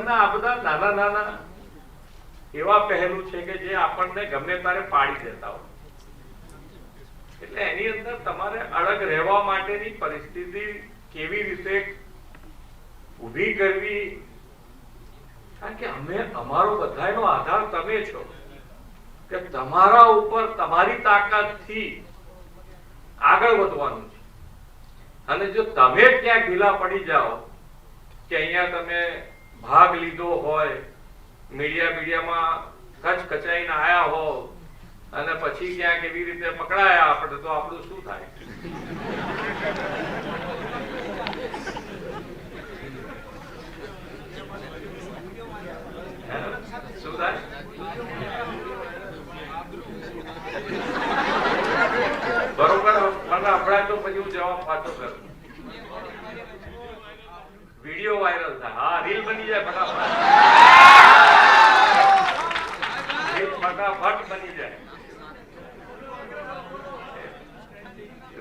જીવનના આ બધા નાના નાના એવા પહેલું છે કે જે આપણને ગમે ત્યારે પાડી દેતા હોય. એટલે એની અંદર તમારે અલગ રહેવા માટેની પરિસ્થિતિ કેવી રીતે ઊભી કરવી, કારણ કે અમારો બધાનો આધાર તમે છો કે તમારા ઉપર તમારી તાકાતથી આગળ વધવાનું છે. અને જો તમે ક્યાંક ઢીલા પડી જાઓ કે અહીંયા તમે ભાગ લીધો હોય, મીડિયામાં કચકચાઈને આયા હો અને પછી ક્યાંક એવી રીતે પકડાયા આપણે, તો આપણું શું થાય? શું થાય? બરોબર. મને આપણા તો પછી હું જવાબ પાછો કરું. વિડીયો વાયરલ થાય, હા, રીલ બની જાય ફટાફટ બની જાય.